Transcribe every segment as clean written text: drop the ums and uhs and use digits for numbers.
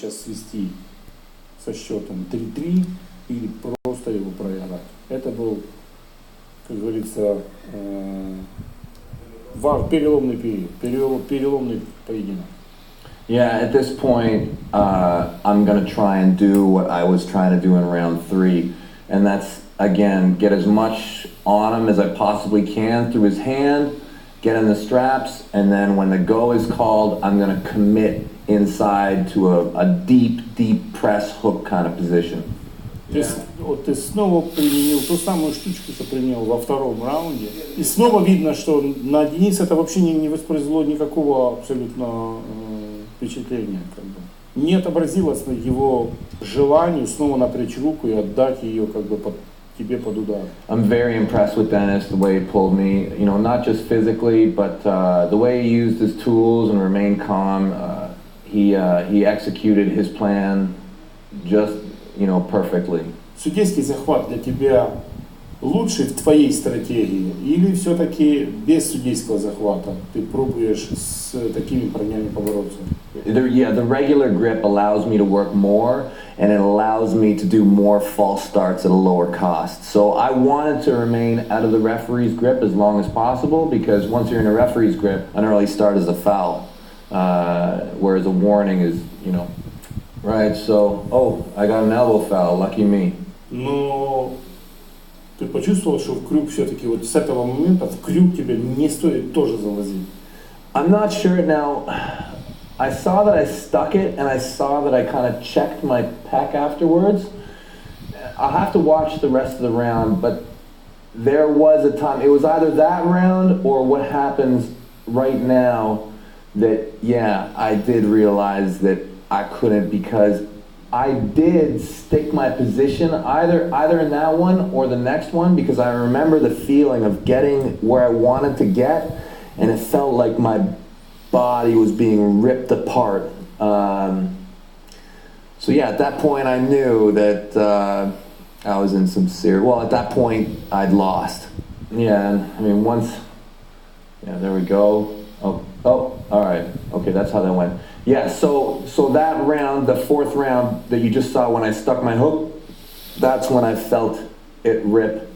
сейчас свести со счетом 3-3 или просто его проиграть. Это был, как говорится, переломный период, переломный поединок. Yeah, at this point, I'm going to try and do what I was trying to do in round 3. And that's, again, get as much on him as I possibly can through his hand, get in the straps, and then when the go is called, I'm going to commit inside to a deep, deep press hook kind of position. Ты снова применил ту самую штучку, что применил во втором раунде. И снова видно, что на Дениса это вообще не воспроизвело никакого абсолютно впечатления. Как бы. Не отобразилось на его желании снова напрячь руку и отдать ее как бы тебе под удар. I'm very impressed with Dennis, the way he pulled me, you know, not just physically, but the way he used his tools and remained calm. He executed his plan just, you know, perfectly. Судейский захват для тебя лучший в твоей стратегии или все-таки без судейского захвата ты пробуешь с такими парнями побороться? The regular grip allows me to work more and it allows me to do more false starts at a lower cost. So I wanted to remain out of the referee's grip as long as possible because once you're in a referee's grip, an early start is a foul, whereas a warning is, you know, right, so, oh, I got an elbow foul, lucky me. Но ты почувствовал, что в крюк все-таки вот с этого момента в крюк тебе не стоит тоже залазить? I'm not sure now. I saw that I stuck it and I saw that I kind of checked my pec afterwards. I'll have to watch the rest of the round, but there was a time, it was either that round or what happens right now that, yeah, I did realize that I couldn't because I did stick my position either in that one or the next one because I remember the feeling of getting where I wanted to get and it felt like my body was being ripped apart. So yeah, at that point I knew that I was in some serious, well at that point I'd lost. Yeah, and I mean once, yeah, there we go. Oh, all right, okay, that's how that went. Yeah, so that round, the fourth round that you just saw when I stuck my hook, that's when I felt it rip.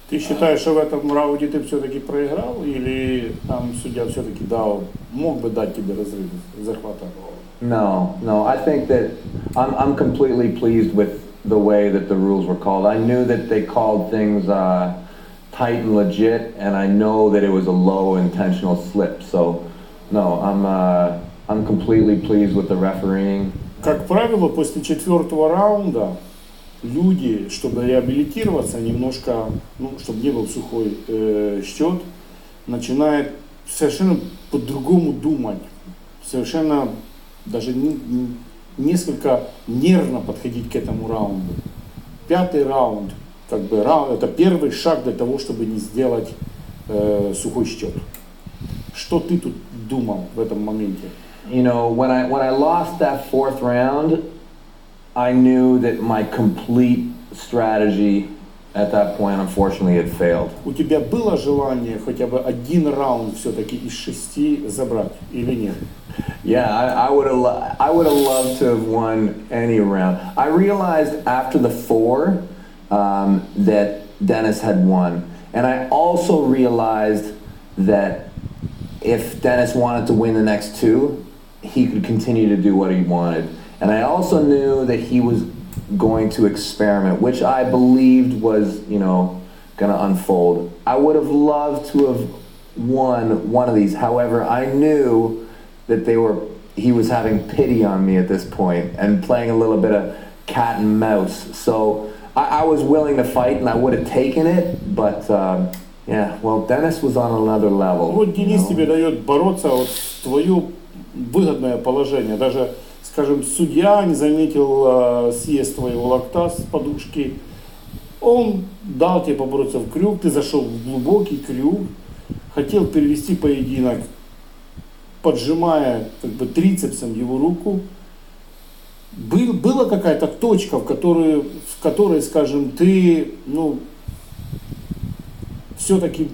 Ты считаешь, что в этом раунде ты все-таки проиграл или там судья все-таки мог бы дать тебе разрыв захвата? No, I think that I'm completely pleased with the way that the rules were called. I knew that they called things tight and legit, and I know that it was a low intentional slip. So, no, I'm completely pleased with the refereeing. Как правило, после четвертого раунда люди, чтобы реабилитироваться немножко, ну, чтобы не был сухой счет, начинают совершенно по-другому думать, совершенно даже несколько нервно подходить к этому раунду. Пятый раунд, как бы это первый шаг для того, чтобы не сделать сухой счет. Что ты тут думал в этом моменте? You know, when I lost that fourth round, I knew that my complete strategy at that point, unfortunately, had failed. У тебя было желание хотя бы один раунд все-таки из 6 забрать или нет? Yeah, I would have loved to have won any round. I realized after the 4 that Dennis had won, and I also realized that if Dennis wanted to win the next 2, he could continue to do what he wanted. And I also knew that he was going to experiment, which I believed was, you know, going to unfold. I would have loved to have won one of these. However, I knew that he was having pity on me at this point and playing a little bit of cat and mouse. So I was willing to fight and I would have taken it, but yeah, well, Dennis was on another level. Вот Денис тебе дает бороться вот в твое выгодное положение. Даже, скажем, судья не заметил съезд твоего локта с подушки. Он дал тебе побороться в крюк, ты зашел в глубокий крюк, хотел перевести поединок, поджимая как бы трицепсом его руку. Была какая-то точка, в которой, скажем, ты, ну, все-таки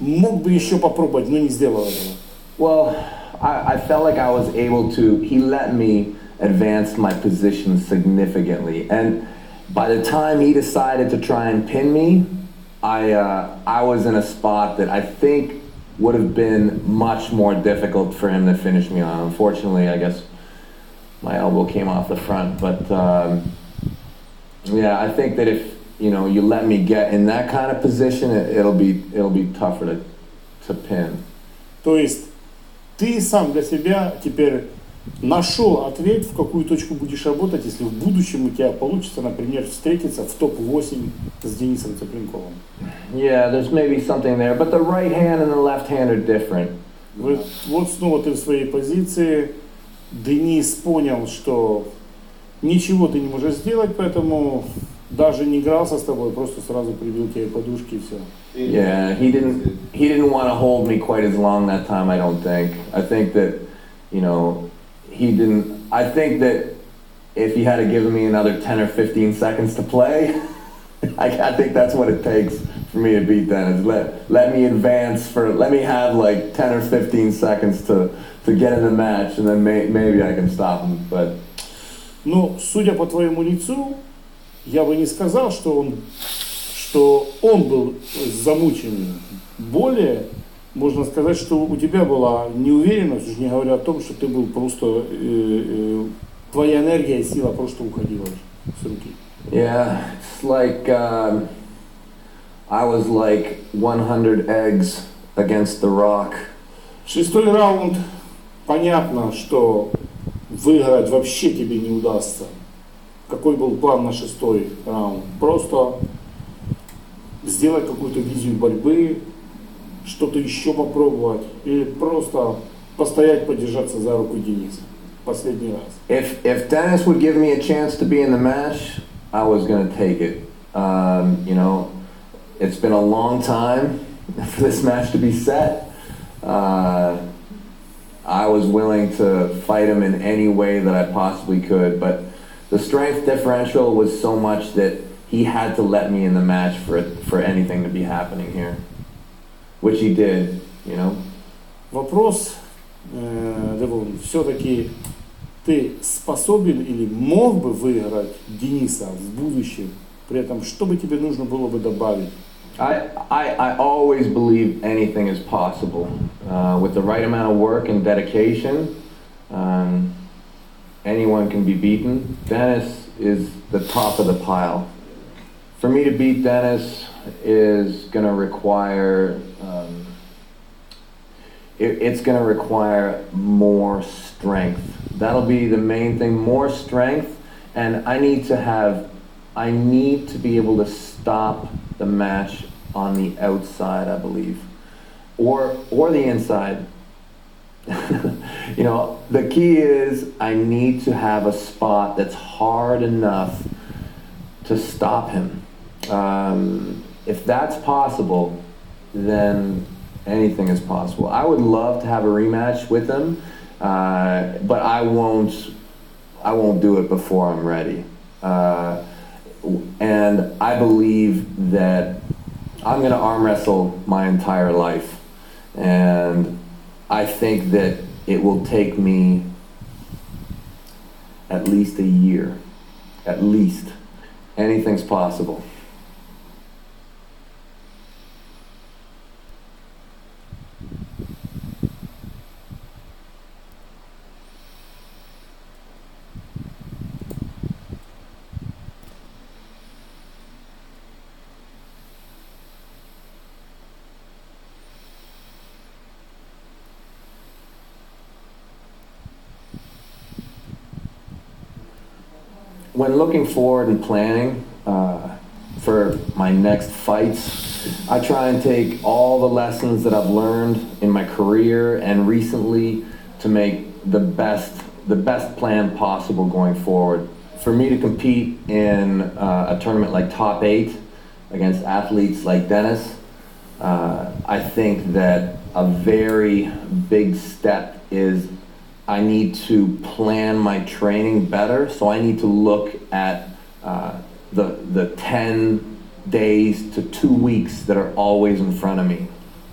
мог бы еще попробовать, но не сделал этого. Well, I felt like I was able to. He let me advanced my position significantly. And by the time he decided to try and pin me, I was in a spot that I think would have been much more difficult for him to finish me on. Unfortunately, I guess my elbow came off the front, but yeah, I think that if you let me get in that kind of position, it'll be tougher to pin. То есть ты сам для себя теперь нашел ответ, в какую точку будешь работать, если в будущем у тебя получится, например, встретиться в топ-8 с Денисом Цыпленковым. Yeah, there's maybe something there, but the right hand and the left hand are different. Вот снова ты в своей позиции. Денис понял, что ничего ты не можешь сделать, поэтому даже не игрался с тобой, просто сразу прибил тебе подушки и все. Yeah, he didn't want to hold me quite as long that time, I don't think. I think that, he didn't. I think that if he had given me another 10 or 15 seconds to play, I think that's what it takes for me to beat Dennis. Let me advance let me have like 10 or 15 seconds to get in the match, and then maybe I can stop him. But ну, судя по твоему лицу, я бы не сказал, что он был замученный. Более можно сказать, что у тебя была неуверенность, уже не говоря о том, что ты был просто твоя энергия и сила просто уходила с руки. Yeah, it's like I was like 100 eggs against the rock. Шестой раунд. Понятно, что выиграть вообще тебе не удастся. Какой был план на шестой раунд? Просто сделать какую-то визию борьбы, что-то еще попробовать, или просто постоять, подержаться за руку Дениса. Последний раз. If Dennis would give me a chance to be in the match, I was going to take it. It's been a long time for this match to be set. I was willing to fight him in any way that I possibly could, but the strength differential was so much that he had to let me in the match for anything to be happening here, which he did, Вопрос, Девон, все-таки ты способен или мог бы выиграть Дениса в будущем, при этом что бы тебе нужно было бы добавить? I always believe anything is possible. With the right amount of work and dedication, anyone can be beaten. Dennis is the top of the pile. For me to beat Dennis is going to require, it's going to require more strength. That'll be the main thing, more strength, and I need to be able to stop the match on the outside, I believe, or the inside. The key is I need to have a spot that's hard enough to stop him. If that's possible, then anything is possible. I would love to have a rematch with him, but I won't do it before I'm ready. And I believe that I'm going to arm wrestle my entire life. And I think that it will take me at least a year. At least. Anything's possible. When looking forward and planning for my next fights, I try and take all the lessons that I've learned in my career and recently to make the best plan possible going forward. For me to compete in a tournament like Top 8 against athletes like Dennis, I think that a very big step is I need to plan my training better, so I need to look at the 10 days to 2 weeks that are always in front of me.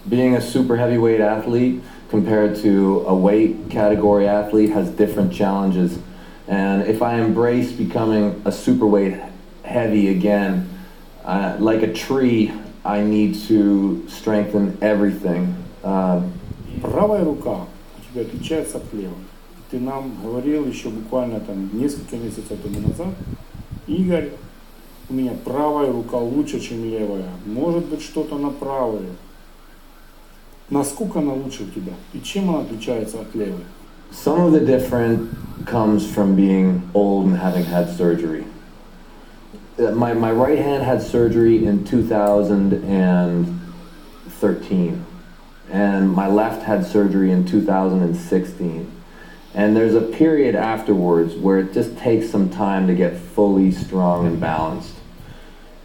Being a super heavyweight athlete compared to a weight category athlete has different challenges. And if I embrace becoming a superweight heavy again, like a tree, I need to strengthen everything. Правая рука у тебя отличается от левой. Ты нам говорил еще буквально там несколько месяцев тому назад: Игорь, у меня правая рука лучше, чем левая. Может быть, что-то на правой. Насколько она лучше у тебя? И чем она отличается от левой? Some of the different comes from being old and having had surgery. My right hand had surgery in 2013, and my left had surgery in 2016. And there's a period afterwards where it just takes some time to get fully strong and balanced.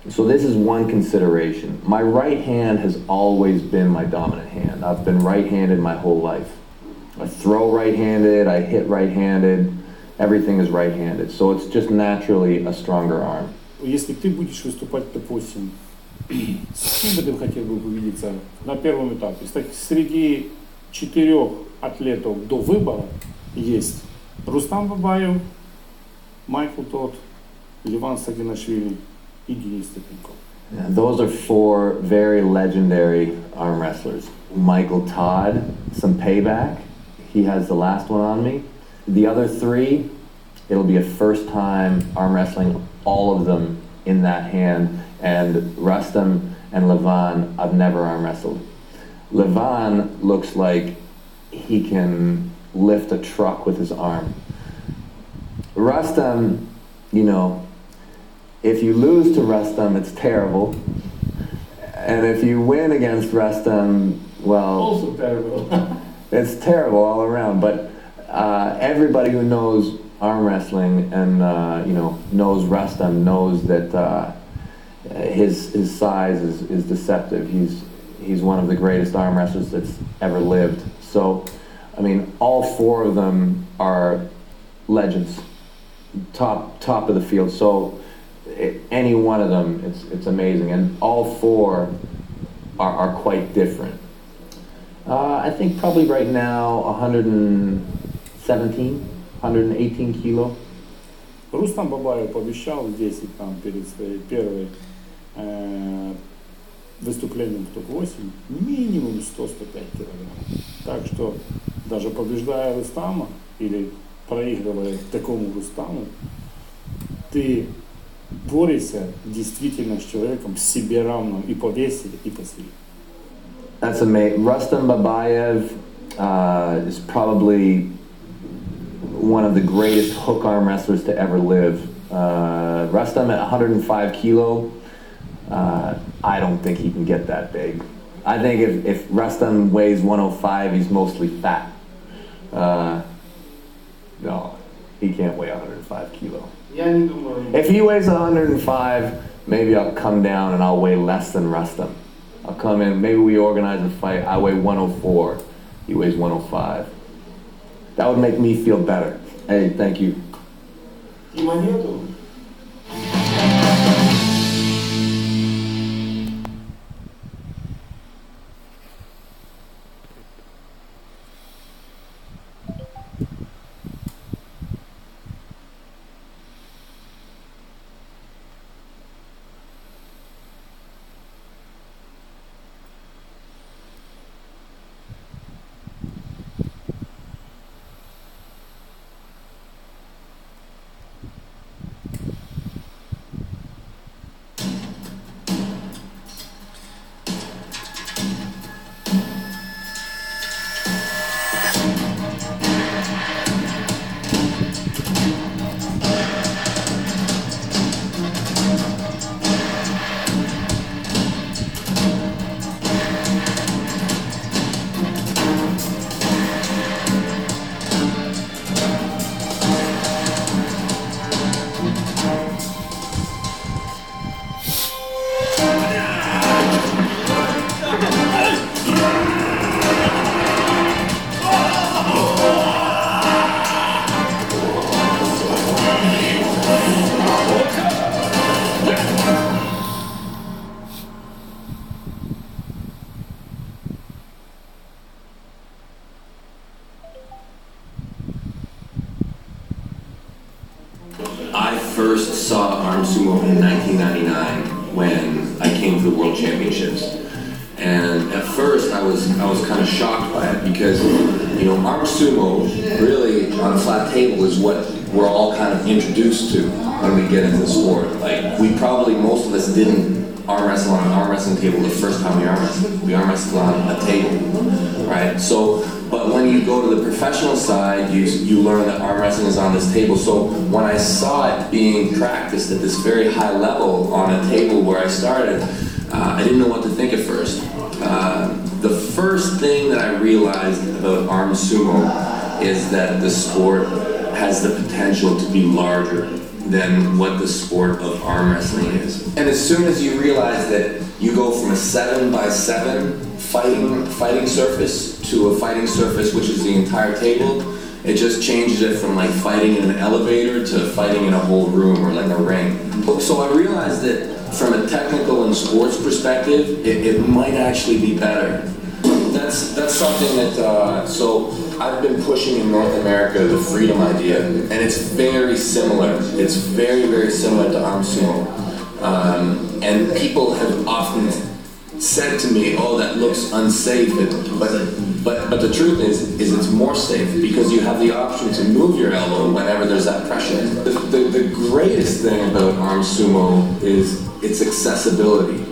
So this is one consideration. My right hand has always been my dominant hand. I've been right-handed my whole life. I throw right-handed, I hit right-handed, everything is right-handed. So it's just naturally a stronger arm. Если ты будешь выступать в топ-8, с кем бы ты хотел бы увидеться на первом этапе? Среди 4 атлетов до выбора есть Рустам Бабаев, Майкл Тот, Ливан Сагинашвили и Денис Степенков. Yeah, those are 4 very legendary arm wrestlers. Michael Todd, some payback. He has the last one on me. The other 3, it'll be a first time arm wrestling all of them in that hand. And Rustam and Levan, I've never arm wrestled. Levan looks like he can lift a truck with his arm. Rustam, you know, if you lose to Rustam, it's terrible. And if you win against Rustam, well, Also terrible. it's terrible all around. But everybody who knows arm wrestling and you know, knows Rustam knows that his size is deceptive. He's one of the greatest arm wrestlers that's ever lived. So, I mean, all 4 of them are legends, top of the field. So, any one of them, it's amazing, and all 4 are quite different. I think probably right now 117, 118 kilo. Рустам Бабаев пообещал здесь и там перед своей первой выступлением в топ-8 минимум 100-105 килограмм. Так что даже побеждая Рустама или проигрывая такому Рустаму, ты борешься действительно с человеком с себе равным и по весе, и по силе. That's amazing. Rustam Babayev is probably one of the greatest hook arm wrestlers to ever live. Rustam at 105 kilo, I don't think he can get that big. I think if Rustam weighs 105, he's mostly fat. No, he can't weigh 105 kilo. Я не думаю. If he weighs 105, maybe I'll come down and I'll weigh less than Rustam. I'll come in, maybe we organize a fight, I weigh 104, he weighs 105. That would make me feel better. Hey, thank you. И монету. I first saw arm sumo in 1999 when I came to the World Championships. And at first I was kind of shocked by it because, you know, arm sumo really on a flat table is what we're all kind of introduced to when we get into the sport. Like, most of us didn't arm wrestle on an arm wrestling table the first time we arm wrestled. We arm wrestled on a table, right? So, but when you go to the professional side, you learn that arm wrestling is on this table. So when I saw it being practiced at this very high level on a table where I started, I didn't know what to think at first. The first thing that I realized about arm sumo is that the sport has the potential to be larger than what the sport of arm wrestling is. And as soon as you realize that you go from a 7x7 fighting surface to a fighting surface which is the entire table, it just changes it from like fighting in an elevator to fighting in a whole room or like a ring. So I realized that from a technical and sports perspective, it might actually be better. That's something that, so I've been pushing in North America the freedom idea, and it's very similar. It's very, very similar to arm sumo. And people have often said to me, oh, that looks unsafe, but the truth is it's more safe because you have the option to move your elbow whenever there's that pressure. The greatest thing about arm sumo is its accessibility.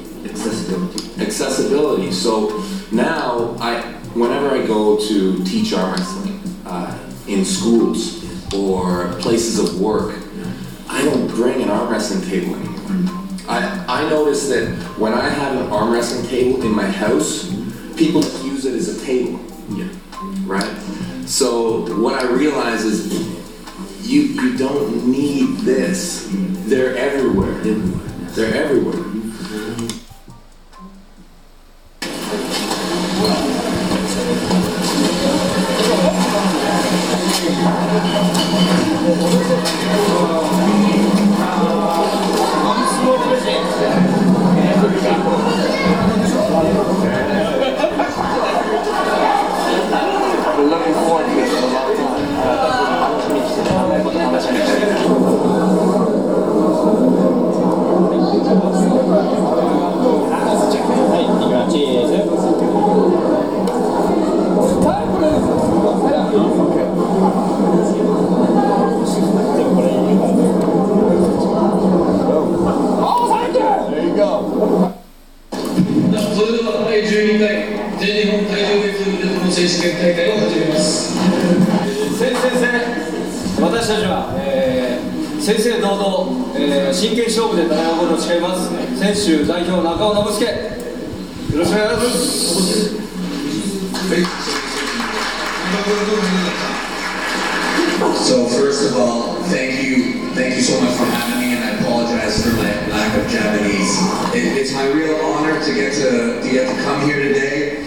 Accessibility. So now, whenever I go to teach arm wrestling in schools or places of work, I don't bring an arm wrestling table anymore. I notice that when I have an arm wrestling table in my house, people use it as a table, right? So what I realize is you don't need this. They're everywhere. They're everywhere. We're looking forward to this for a long time. 12回全日本体重別腕相撲選手権大会を始めます。先生、私たちは、正々堂々、真剣勝負で戦うことを誓います。選手代表中尾信介、よろしくお願いします。So first of all, thank you so much for having me, and I apologize for my lack of Japanese. It's my real honor to get to come here today.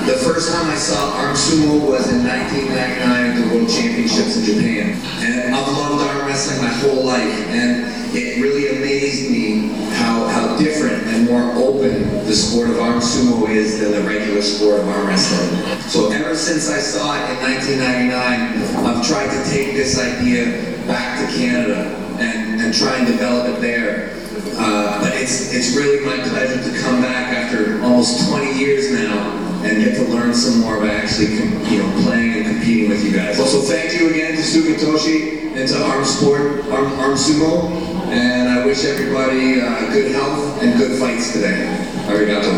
The first time I saw arm sumo was in 1999 at the World Championships in Japan, and I've loved arm wrestling my whole life, and it really amazed me how different and more open the sport of arm sumo is than the regular sport of arm wrestling. So ever since I saw it in 1999, I've tried to take this idea back to Canada and try and develop it there. But it's really my pleasure to come back after almost 20 years now and get to learn some more by actually playing and competing with you guys. So thank you again to Sugatoshi and to Arm Sumo, and I wish everybody good health and good fights today. Arigato.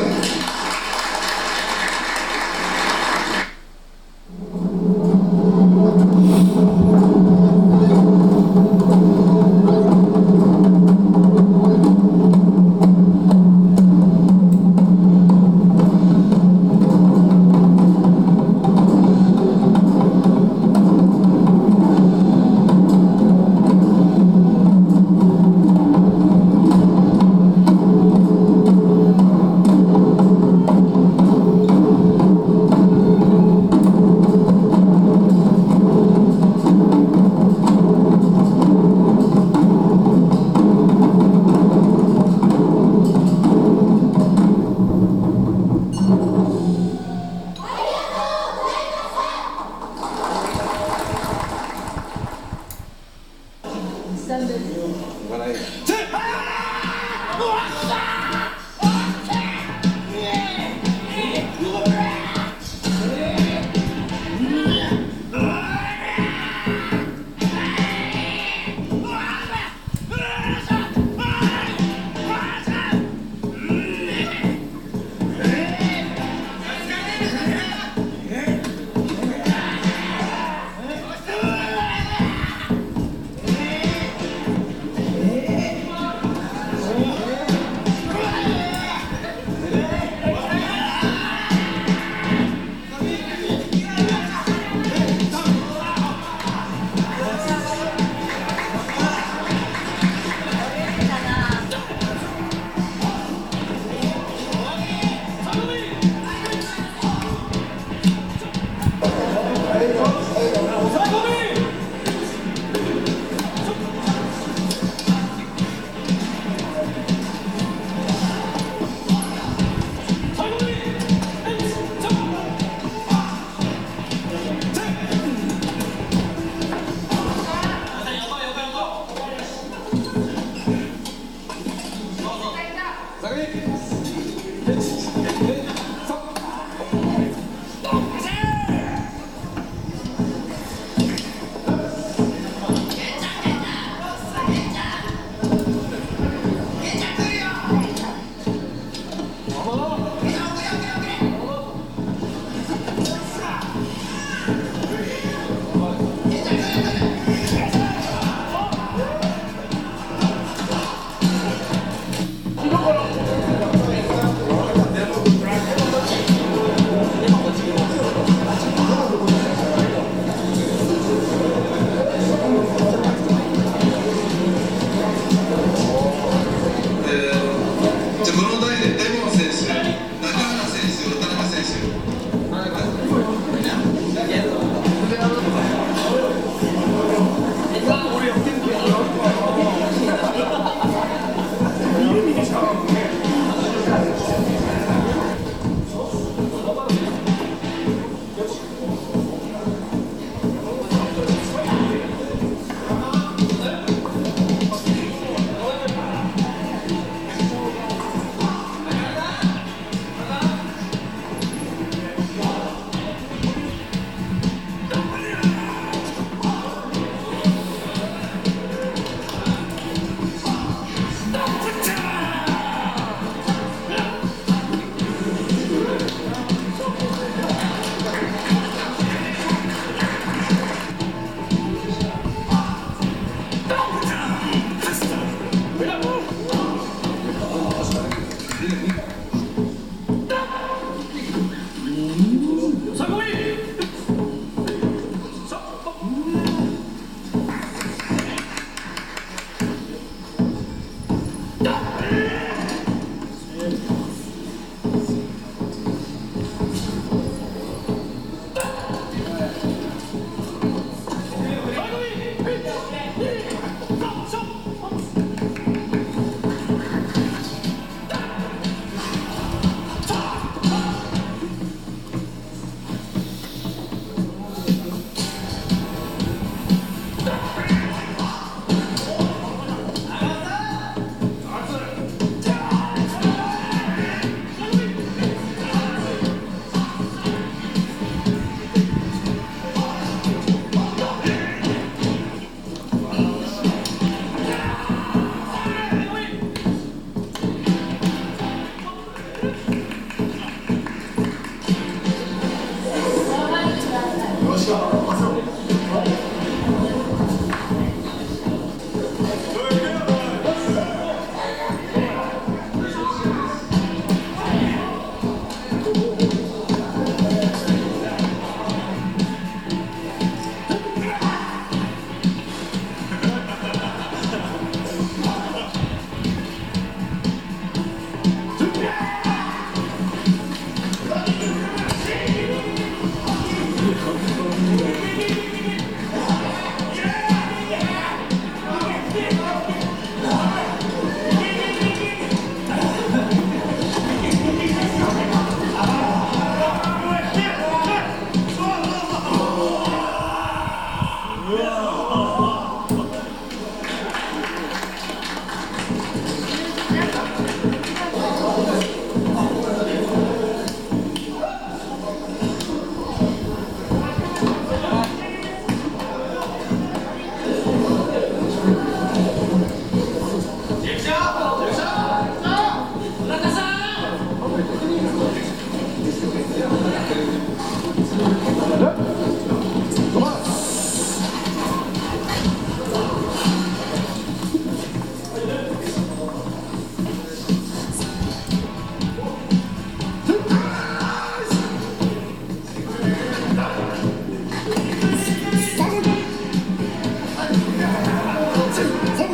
最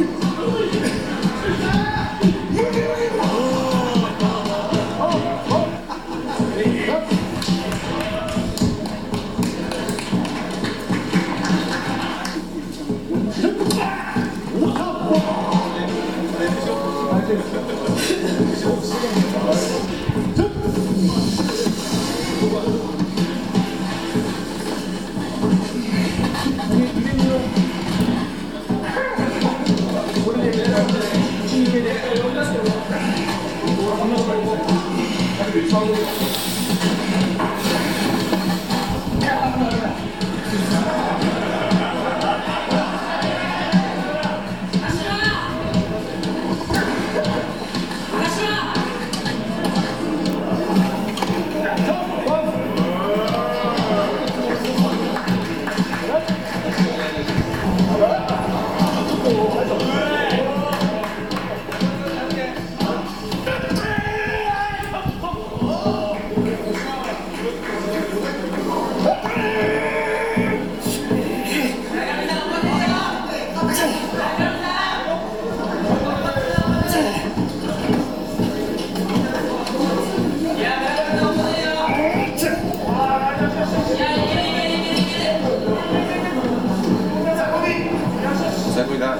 高だ。